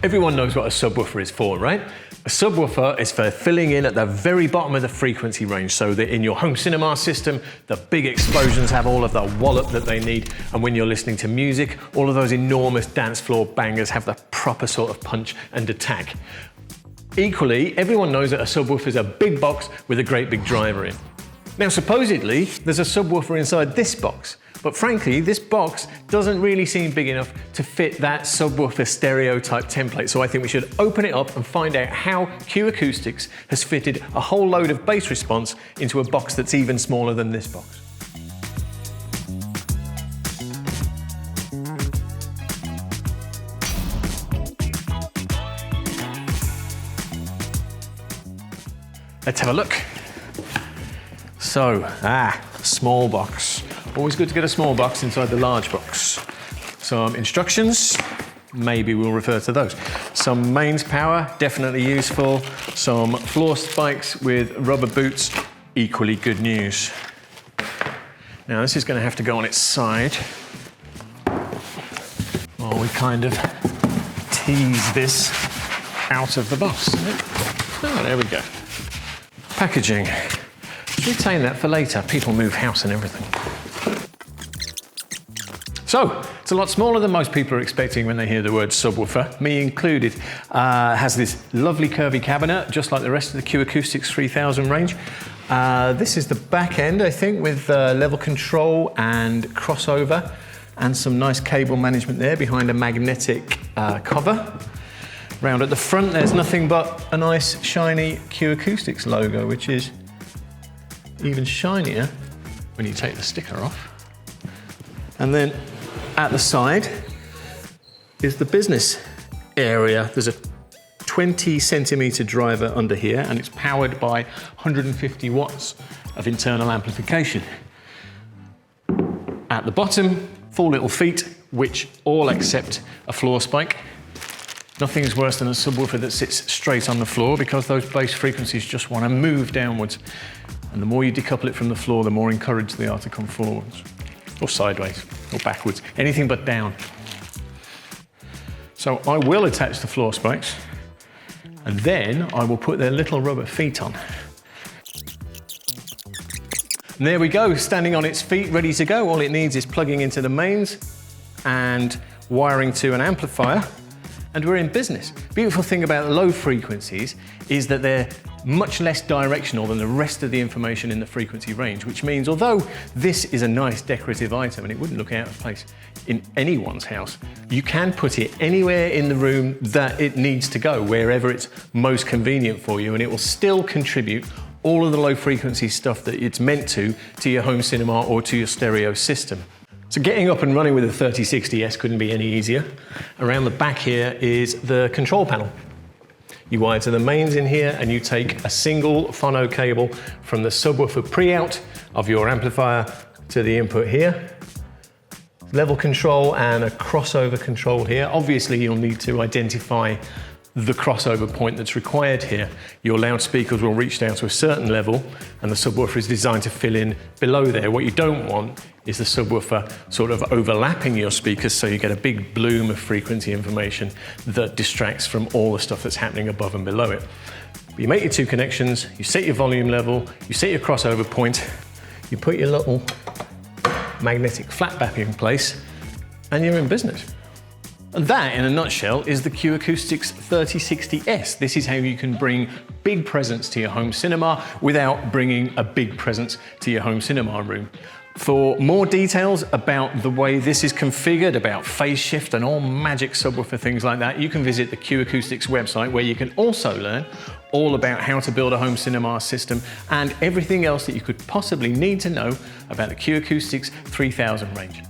Everyone knows what a subwoofer is for, right? A subwoofer is for filling in at the very bottom of the frequency range so that in your home cinema system, the big explosions have all of the wallop that they need. And when you're listening to music, all of those enormous dance floor bangers have the proper sort of punch and attack. Equally, everyone knows that a subwoofer is a big box with a great big driver in. Now, supposedly, there's a subwoofer inside this box. But frankly, this box doesn't really seem big enough to fit that subwoofer stereotype template. So I think we should open it up and find out how Q Acoustics has fitted a whole load of bass response into a box that's even smaller than this box. Let's have a look. So, small box. Always good to get a small box inside the large box. Some instructions, maybe we'll refer to those. Some mains power, definitely useful. Some floor spikes with rubber boots, equally good news. Now this is going to have to go on its side. While we kind of tease this out of the box. Oh, there we go. Packaging. Let's retain that for later. People move house and everything. So, it's a lot smaller than most people are expecting when they hear the word subwoofer, me included. Has this lovely curvy cabinet, just like the rest of the Q Acoustics 3000 range. This is the back end, I think, with level control and crossover, and some nice cable management there behind a magnetic cover. Round at the front, there's nothing but a nice shiny Q Acoustics logo, which is even shinier when you take the sticker off. And then at the side is the business area. There's a 20 centimeter driver under here, and it's powered by 150 watts of internal amplification. At the bottom, 4 little feet, which all accept a floor spike. Nothing's worse than a subwoofer that sits straight on the floor, because those bass frequencies just want to move downwards. And the more you decouple it from the floor, the more encouraged they are to come forwards. Or sideways, or backwards, anything but down. So I will attach the floor spikes, and then I will put their little rubber feet on. And there we go, standing on its feet, ready to go. All it needs is plugging into the mains and wiring to an amplifier, and we're in business. Beautiful thing about low frequencies is that they're much less directional than the rest of the information in the frequency range, which means although this is a nice decorative item and it wouldn't look out of place in anyone's house, you can put it anywhere in the room that it needs to go, wherever it's most convenient for you, and it will still contribute all of the low frequency stuff that it's meant to your home cinema or to your stereo system. So getting up and running with the 3060S couldn't be any easier. Around the back here is the control panel. You wire to the mains in here, and you take a single phono cable from the subwoofer pre-out of your amplifier to the input here. Level control and a crossover control here. Obviously, you'll need to identify the crossover point that's required here. Your loudspeakers will reach down to a certain level, and the subwoofer is designed to fill in below there. What you don't want is the subwoofer sort of overlapping your speakers, so you get a big bloom of frequency information that distracts from all the stuff that's happening above and below it. But you make your 2 connections, you set your volume level, you set your crossover point, you put your little magnetic flat back in place, and you're in business. And that, in a nutshell, is the Q Acoustics 3060S. This is how you can bring big presence to your home cinema without bringing a big presence to your home cinema room. For more details about the way this is configured, about phase shift and all magic subwoofer things like that, you can visit the Q Acoustics website, where you can also learn all about how to build a home cinema system and everything else that you could possibly need to know about the Q Acoustics 3000 range.